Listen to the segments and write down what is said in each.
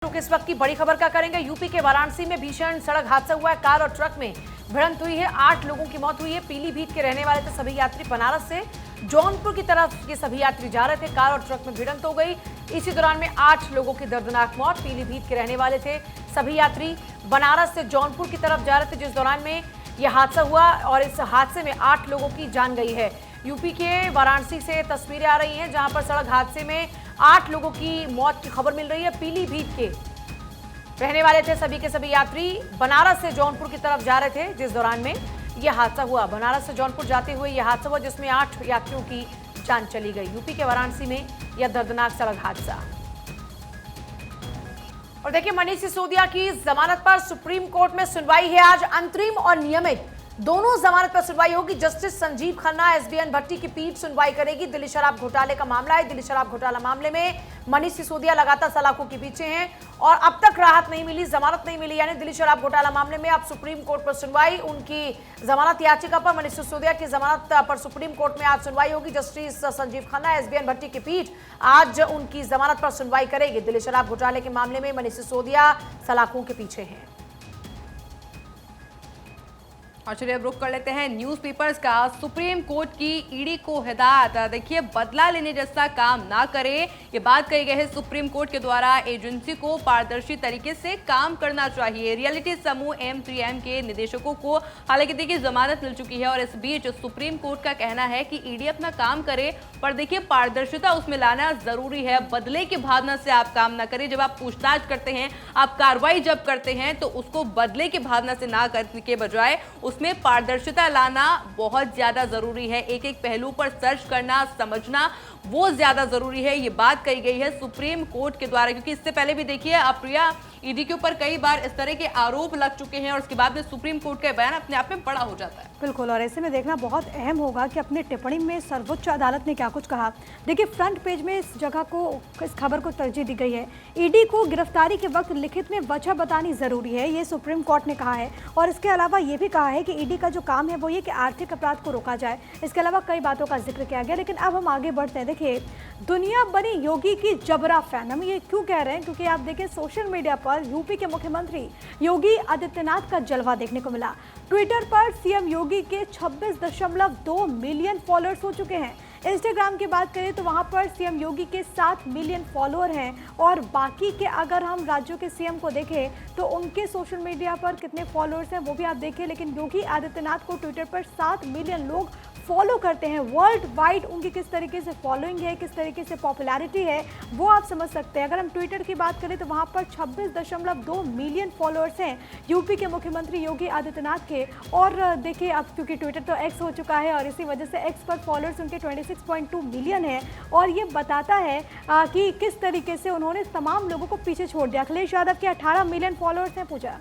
इस वक्त की बड़ी खबर का करेंगे। यूपी के वाराणसी में भीषण सड़क हादसा हुआ है। कार और ट्रक में भिड़ंत हुई है। 8 लोगों की मौत हुई है। पीलीभीत के रहने वाले थे सभी यात्री। बनारस से जौनपुर की तरफ ये सभी यात्री जा रहे थे। कार और ट्रक में भिड़ंत हो गई। इसी दौरान में 8 लोगों की दर्दनाक मौत। पीलीभीत के रहने वाले थे सभी यात्री। बनारस से जौनपुर की तरफ जा रहे थे जिस दौरान में यह हादसा हुआ और इस हादसे में 8 लोगों की जान गई है। यूपी के वाराणसी से तस्वीरें आ रही हैं जहां पर सड़क हादसे में 8 लोगों की मौत की खबर मिल रही है। पीलीभीत के रहने वाले थे सभी के सभी यात्री। बनारस से जौनपुर की तरफ जा रहे थे जिस दौरान में यह हादसा हुआ। बनारस से जौनपुर जाते हुए यह हादसा हुआ जिसमें 8 यात्रियों की जान चली गई। यूपी के वाराणसी में यह दर्दनाक सड़क हादसा। और देखिए, मनीष सिसोदिया की जमानत पर सुप्रीम कोर्ट में सुनवाई है आज। अंतरिम और नियमित दोनों जमानत पर सुनवाई होगी। जस्टिस संजीव खन्ना, एसबीएन भट्टी की पीठ सुनवाई करेगी। दिल्ली शराब घोटाले का मामला है। दिल्ली शराब घोटाला मामले में मनीष सिसोदिया लगातार सलाखों के पीछे हैं और अब तक राहत नहीं मिली, जमानत नहीं मिली। यानी दिल्ली शराब घोटाला मामले में अब सुप्रीम कोर्ट पर सुनवाई। उनकी जमानत याचिका पर, मनीष सिसोदिया की जमानत पर सुप्रीम कोर्ट में आज सुनवाई होगी। जस्टिस संजीव खन्ना, एसबीएन भट्टी की पीठ आज उनकी जमानत पर सुनवाई करेगी। दिल्ली शराब घोटाले के मामले में मनीष सिसोदिया सलाखों के पीछे हैं। और चलिए अब रुख कर लेते हैं न्यूज़पेपर्स का। सुप्रीम कोर्ट की ईडी को हिदायत, देखिए बदला लेने जैसा काम ना करे, ये बात कही गई है सुप्रीम कोर्ट के द्वारा। एजेंसी को पारदर्शी तरीके से काम करना चाहिए। रियलिटी समूह M3M के निदेशकों को हालांकि देखिए जमानत मिल चुकी है और इस बीच सुप्रीम कोर्ट का कहना है कि ईडी अपना काम करे पर देखिए पारदर्शिता उसमें लाना जरूरी है। बदले की भावना से आप काम ना करें। जब आप पूछताछ करते हैं, आप कार्रवाई जब करते हैं तो उसको बदले की भावना से ना करने के बजाय उसमें पारदर्शिता लाना बहुत ज्यादा जरूरी है। एक एक पहलू पर सर्च करना, समझना वो ज्यादा जरूरी है। ये बात कही गई है सुप्रीम कोर्ट के द्वारा, क्योंकि इससे पहले भी देखिए अप्रिया ईडी के ऊपर कई बार इस तरह के आरोप लग चुके हैं और उसके बाद में सुप्रीम कोर्ट का बयान अपने आप में बड़ा हो जाता है। बिल्कुल, और ऐसे में देखना बहुत अहम होगा कि अपनी टिप्पणी में सर्वोच्च अदालत ने क्या कुछ कहा। देखिए फ्रंट पेज में इस जगह को, इस खबर को तरजीह दी गई है। ईडी को गिरफ्तारी के वक्त लिखित में वजह बतानी जरूरी है, ये सुप्रीम कोर्ट ने कहा है। और इसके अलावा ये भी कहा है कि ईडी का जो काम है वो ये कि आर्थिक अपराध को रोका जाए। इसके अलावा कई बातों का जिक्र किया गया। लेकिन अब हम आगे बढ़ते हैं। देखिए, दुनिया बनी योगी की जबरा फैन। हम ये क्यों कह रहे हैं, क्योंकि आप देखिए सोशल मीडिया पर यूपी के मुख्यमंत्री योगी आदित्यनाथ का जलवा देखने को मिला। ट्विटर पर सीएम योगी के 26.2 मिलियन फॉलोअर्स हो चुके हैं। इंस्टाग्राम की बात करें तो वहां पर सीएम योगी के 7 मिलियन फॉलोअर हैं। और बाकी के अगर हम राज्यों के सीएम को देखें तो उनके सोशल मीडिया पर कितने फॉलोअर्स हैं वो भी आप देखिए। लेकिन योगी आदित्यनाथ को ट्विटर पर 7 मिलियन लोग फॉलो करते हैं। वर्ल्ड वाइड उनकी किस तरीके से फॉलोइंग है, किस तरीके से पॉपुलैरिटी है वो आप समझ सकते हैं। अगर हम ट्विटर की बात करें तो वहां पर 26.2 मिलियन फॉलोअर्स हैं यूपी के मुख्यमंत्री योगी आदित्यनाथ के। और देखिए अब क्योंकि ट्विटर तो एक्स हो चुका है और इसी वजह से एक्स पर फॉलोअर्स उनके 26.2 मिलियन है। और ये बताता है कि किस तरीके से उन्होंने तमाम लोगों को पीछे छोड़ दिया। अखिलेश यादव के 18 मिलियन फॉलोअर्स हैं। पूजा,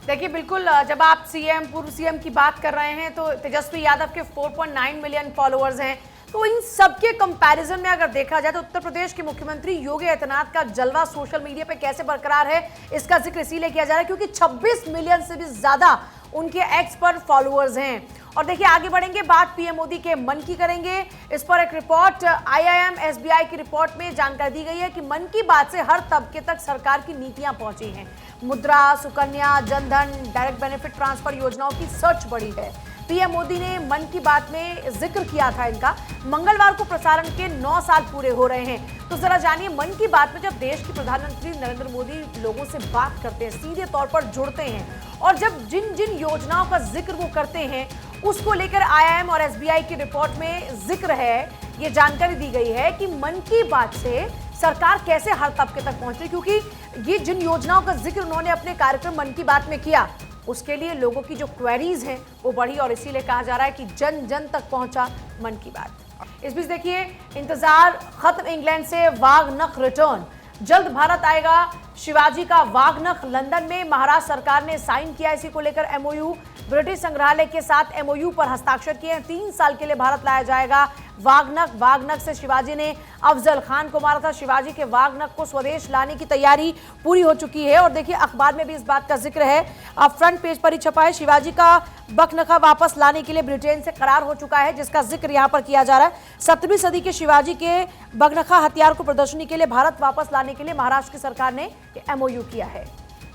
देखिए बिल्कुल, जब आप सीएम, पूर्व सीएम की बात कर रहे हैं तो तेजस्वी यादव के 4.9 मिलियन फॉलोअर्स हैं। तो इन सबके कंपैरिजन में अगर देखा जाए तो उत्तर प्रदेश के मुख्यमंत्री योगी आदित्यनाथ का जलवा सोशल मीडिया पे कैसे बरकरार है, इसका जिक्र इसीलिए किया जा रहा है क्योंकि 26 मिलियन से भी ज्यादा उनके एक्स पर फॉलोअर्स हैं। और देखिए आगे बढ़ेंगे, बात पीएम मोदी के मन की करेंगे। इस पर एक रिपोर्ट IIM SBI की रिपोर्ट में जानकारी दी गई है कि मन की बात से हर तबके तक सरकार की नीतियां पहुंची हैं। मुद्रा, Sukanya, Jan Dhan, direct benefit transfer योजनाओं की सर्च बढ़ी है। पीएम मोदी ने मन की बात में जिक्र किया था इनका। मंगलवार को प्रसारण के 9 साल पूरे हो रहे हैं। तो जरा जानिए, मन की बात में जब देश के प्रधानमंत्री नरेंद्र मोदी लोगों से बात करते हैं, सीधे तौर पर जुड़ते हैं और जब जिन जिन योजनाओं का जिक्र वो करते हैं उसको लेकर IIM और SBI की रिपोर्ट में जिक्र है। ये जानकारी दी गई है कि मन की बात से सरकार कैसे हर तबके तक पहुंच रही, क्योंकि ये जिन योजनाओं का जिक्र उन्होंने अपने कार्यक्रम मन की बात में किया उसके लिए लोगों की जो क्वेरीज हैं वो बढ़ी और इसीलिए कहा जा रहा है कि जन जन तक पहुंचा मन की बात। इस बीच देखिए, इंतजार खत्म, इंग्लैंड से वाघनख रिटर्न, जल्द भारत आएगा शिवाजी का वाघनख। लंदन में महाराष्ट्र सरकार ने साइन किया इसी को लेकर MOU। ब्रिटिश संग्रहालय के साथ एमओयू पर हस्ताक्षर किए हैं। 3 साल के लिए भारत लाया जाएगा वाघनख से शिवाजी ने अफजल खान को मारा था। शिवाजी के वाघनख को स्वदेश लाने की तैयारी पूरी हो चुकी है। और देखिए अखबार में भी इस बात का जिक्र है, अब फ्रंट पेज पर ही छपा है, शिवाजी का बकनखा वापस लाने के लिए ब्रिटेन से करार हो चुका है, जिसका जिक्र यहां पर किया जा रहा है। 17वीं सदी के शिवाजी के बकनखा हथियार को प्रदर्शनी के लिए भारत वापस लाने के लिए महाराष्ट्र की सरकार ने एमओयू किया है।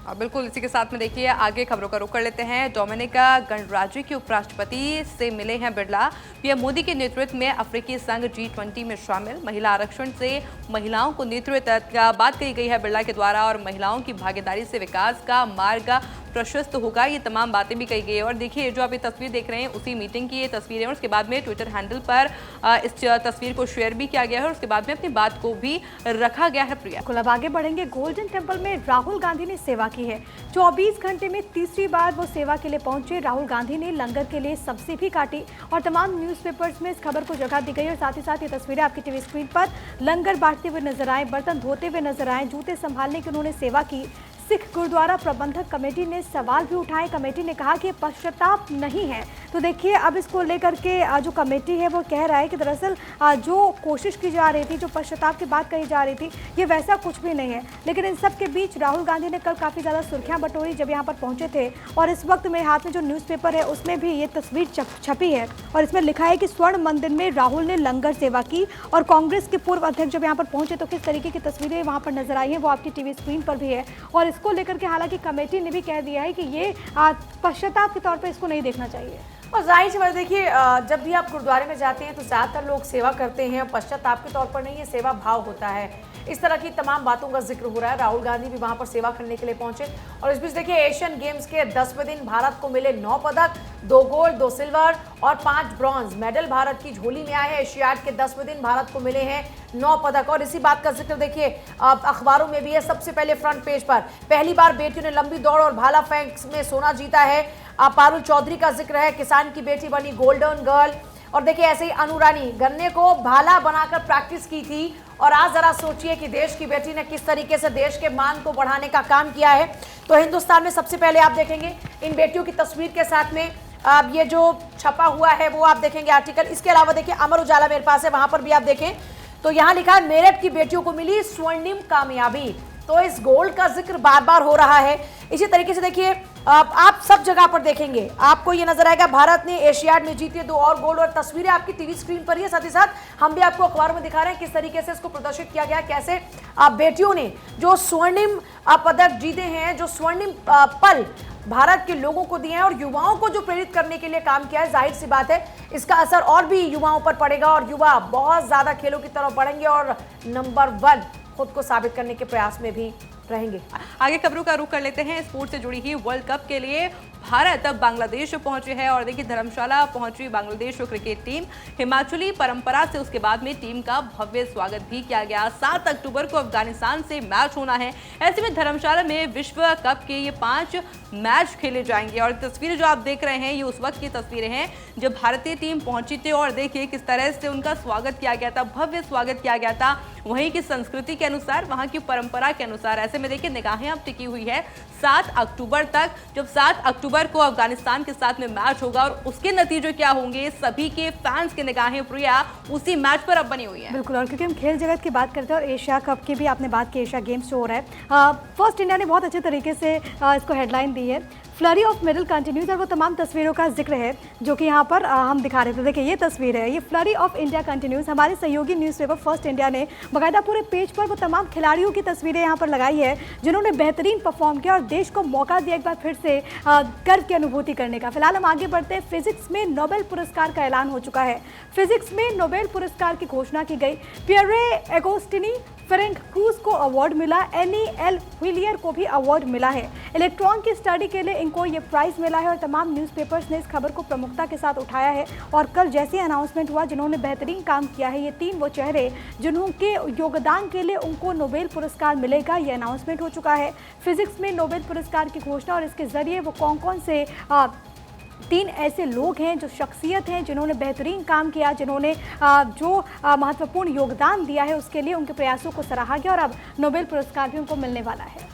बिल्कुल, इसी के साथ में देखिए आगे खबरों का रुख कर लेते हैं। डोमिनिका गणराज्य के उपराष्ट्रपति से मिले हैं बिरला। पीएम मोदी के नेतृत्व में अफ्रीकी संघ G20 में शामिल। महिला आरक्षण से महिलाओं को नेतृत्व का बात कही गई है बिरला के द्वारा, और महिलाओं की भागीदारी से विकास का मार्ग प्रशस्त होगा, ये तमाम बातें भी कही गई है। और देखिए जो आप ये तस्वीर देख रहे हैं उसी मीटिंग की ये तस्वीर है, और उसके बाद में ट्विटर हैंडल पर इस तस्वीर को शेयर भी किया गया है, और उसके बाद में अपनी बात को भी रखा गया है। प्रिया, अब आगे बढ़ेंगे। गोल्डन टेम्पल में राहुल गांधी ने सेवा की है। 24 घंटे में तीसरी बार वो सेवा के लिए पहुंचे। राहुल गांधी ने लंगर के लिए सब्जी भी काटी, और तमाम न्यूज़पेपर्स में इस खबर को जगह दी गई। और साथ ही साथ ये तस्वीरें आपकी टीवी स्क्रीन पर लंगर बांटते हुए नजर आए, बर्तन धोते हुए नजर आए, जूते संभालने की उन्होंने सेवा की। सिख गुरुद्वारा प्रबंधक कमेटी ने सवाल भी उठाए। कमेटी ने कहा कि पश्चाताप नहीं है। तो देखिए अब इसको लेकर के जो कमेटी है वो कह रहा है कि दरअसल जो कोशिश की जा रही थी, जो पश्चाताप की बात कही जा रही थी, ये वैसा कुछ भी नहीं है। लेकिन इन सब के बीच राहुल गांधी ने कल काफ़ी ज़्यादा सुर्खियां बटोरी जब यहाँ पर पहुँचे थे। और इस वक्त मेरे हाथ में जो न्यूज़पेपर है उसमें भी ये तस्वीर छपी है, और इसमें लिखा है कि स्वर्ण मंदिर में राहुल ने लंगर सेवा की। और कांग्रेस के पूर्व अध्यक्ष जब यहाँ पर पहुँचे तो किस तरीके की तस्वीरें वहाँ पर नजर आई हैं वो आपकी टीवी स्क्रीन पर भी है। और इसको लेकर के हालांकि कमेटी ने भी कह दिया है कि ये पश्चाताप के तौर पे इसको नहीं देखना चाहिए। और जाहिर सी बात, देखिए जब भी आप गुरुद्वारे में जाते हैं तो ज़्यादातर लोग सेवा करते हैं, पश्चाताप के तौर पर नहीं, ये सेवा भाव होता है। इस तरह की तमाम बातों का जिक्र हो रहा है। राहुल गांधी भी वहां पर सेवा करने के लिए पहुंचे। और इस बीच देखिए एशियन गेम्स के 10वें दिन भारत को मिले 9 पदक, 2 गोल्ड, 2 सिल्वर और 5 ब्रॉन्ज मेडल भारत की झोली में आए हैं। एशियाड के 10वें दिन भारत को मिले हैं 9 पदक। और इसी बात का जिक्र देखिए अखबारों में भी है। सबसे पहले फ्रंट पेज पर पहली बार बेटियों ने लंबी दौड़ और भाला फेंक में सोना जीता है। पारुल चौधरी का जिक्र है, किसान की बेटी बनी गोल्डन गर्ल। और देखिए ऐसे ही अनु रानी गन्ने को भाला बनाकर प्रैक्टिस की थी। और आज जरा सोचिए कि देश की बेटी ने किस तरीके से देश के मान को बढ़ाने का काम किया है। तो हिंदुस्तान में सबसे पहले आप देखेंगे इन बेटियों की तस्वीर के साथ में अब ये जो छपा हुआ है वो आप देखेंगे आर्टिकल। इसके अलावा देखिए अमर उजाला मेरे पास है, वहां पर भी आप देखें तो यहाँ लिखा है मेरठ की बेटियों को मिली स्वर्णिम कामयाबी। तो इस गोल्ड का जिक्र बार बार हो रहा है। इसी तरीके से देखिए आप सब जगह पर देखेंगे आपको ये नजर आएगा भारत ने एशियाड में जीते 2 और गोल्ड। और तस्वीरें आपकी टीवी स्क्रीन पर ही है, साथ ही साथ हम भी आपको अखबार में दिखा रहे हैं किस तरीके से इसको प्रदर्शित किया गया, कैसे बेटियों ने जो स्वर्णिम पदक जीते हैं, जो स्वर्णिम पल भारत के लोगों को दिए हैं और युवाओं को जो प्रेरित करने के लिए काम किया है। जाहिर सी बात है इसका असर और भी युवाओं पर पड़ेगा और युवा बहुत ज्यादा खेलों की तरफ बढ़ेंगे और नंबर 1 खुद को साबित करने के प्रयास में भी रहेंगे। आगे खबरों का रुख कर लेते हैं। स्पोर्ट्स से जुड़ी ही वर्ल्ड कप के लिए भारत अब बांग्लादेश पहुंचे हैं और देखिए धर्मशाला पहुंची बांग्लादेश क्रिकेट टीम। हिमाचली परंपरा से उसके बाद में टीम का भव्य स्वागत भी किया गया। 7 अक्टूबर को अफगानिस्तान से मैच होना है। ऐसे में धर्मशाला में विश्व कप के ये 5 मैच खेले जाएंगे और तस्वीरें जो आप देख रहे हैं ये उस वक्त की तस्वीरें हैं जब भारतीय टीम पहुंची थी और देखिए किस तरह से उनका स्वागत किया गया था, भव्य स्वागत किया गया था वहीं की संस्कृति के अनुसार, वहां की परंपरा के अनुसार। ऐसे में देखिए निगाहें अब टिकी हुई है 7 अक्टूबर तक, जब 7 अक्टूबर को अफगानिस्तान के साथ में मैच होगा और उसके नतीजे क्या होंगे, सभी के फैंस की निगाहें प्रिया उसी मैच पर अब बनी हुई है। बिल्कुल, और क्योंकि हम खेल जगत की बात करते हैं और एशिया कप की भी आपने बात की, एशिया गेम्स जो हो रहा है, फर्स्ट इंडिया ने बहुत अच्छे तरीके से इसको हेडलाइन दी है, फ्लरी ऑफ मेडल कंटिन्यूज। और वो तमाम तस्वीरों का जिक्र है जो कि यहाँ पर हम दिखा रहे थे। देखिए ये तस्वीर है, ये फ्लरी ऑफ इंडिया कंटिन्यूज। हमारे सहयोगी न्यूज़पेपर फर्स्ट इंडिया ने बाकायदा पूरे पेज पर वो तमाम खिलाड़ियों की तस्वीरें यहाँ पर लगाई है जिन्होंने बेहतरीन परफॉर्म किया और देश को मौका दिया एक बार फिर से गर्व की अनुभूति करने का। फिलहाल हम आगे बढ़ते हैं। फिजिक्स में नोबेल पुरस्कार का ऐलान हो चुका है। फिजिक्स में नोबेल पुरस्कार की घोषणा की गई। पियरे एगोस्टिनी, फेरेंट क्रूज को अवार्ड मिला, एनी एल व्हिलियर को भी अवार्ड मिला है। इलेक्ट्रॉन की स्टडी के लिए इनको ये प्राइज मिला है और तमाम न्यूज़पेपर्स ने इस खबर को प्रमुखता के साथ उठाया है। और कल जैसे अनाउंसमेंट हुआ जिन्होंने बेहतरीन काम किया है, ये 3 वो चेहरे जिन्होंने योगदान के लिए उनको नोबेल पुरस्कार मिलेगा, ये अनाउंसमेंट हो चुका है। फिजिक्स में नोबेल पुरस्कार की घोषणा और इसके जरिए वो कौन कौन से 3 ऐसे लोग हैं जो शख्सियत हैं जिन्होंने बेहतरीन काम किया, जिन्होंने जो महत्वपूर्ण योगदान दिया है उसके लिए उनके प्रयासों को सराहा गया और अब नोबेल पुरस्कार भी उनको मिलने वाला है।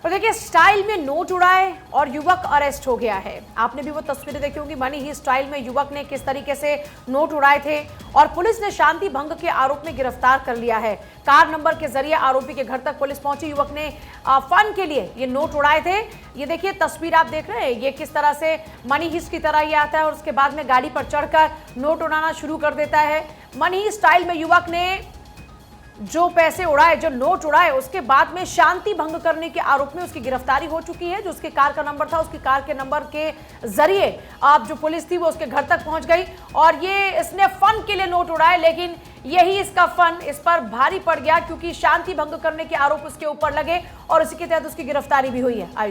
और देखिए स्टाइल में नोट उड़ाए और युवक अरेस्ट हो गया है। आपने भी वो तस्वीरें देखी होंगी, मनी ही स्टाइल में युवक ने किस तरीके से नोट उड़ाए थे और पुलिस ने शांति भंग के आरोप में गिरफ्तार कर लिया है। कार नंबर के जरिए आरोपी के घर तक पुलिस पहुंची। युवक ने फन के लिए ये नोट उड़ाए थे। ये देखिए तस्वीर आप देख रहे हैं, ये किस तरह से मनी हिस्ट की तरह ये आता है और उसके बाद में गाड़ी पर चढ़कर नोट उड़ाना शुरू कर देता है। मनी स्टाइल में युवक ने जो पैसे उड़ाए, जो नोट उड़ाए, उसके बाद में शांति भंग करने के आरोप में उसकी गिरफ्तारी हो चुकी है। जो उसके कार का नंबर था, उसकी कार के नंबर के जरिए अब जो पुलिस थी वो उसके घर तक पहुंच गई और ये इसने फन के लिए नोट उड़ाए, लेकिन यही इसका फन इस पर भारी पड़ गया क्योंकि शांति भंग करने के आरोप उसके ऊपर लगे और उसी के तहत उसकी गिरफ्तारी भी हुई है।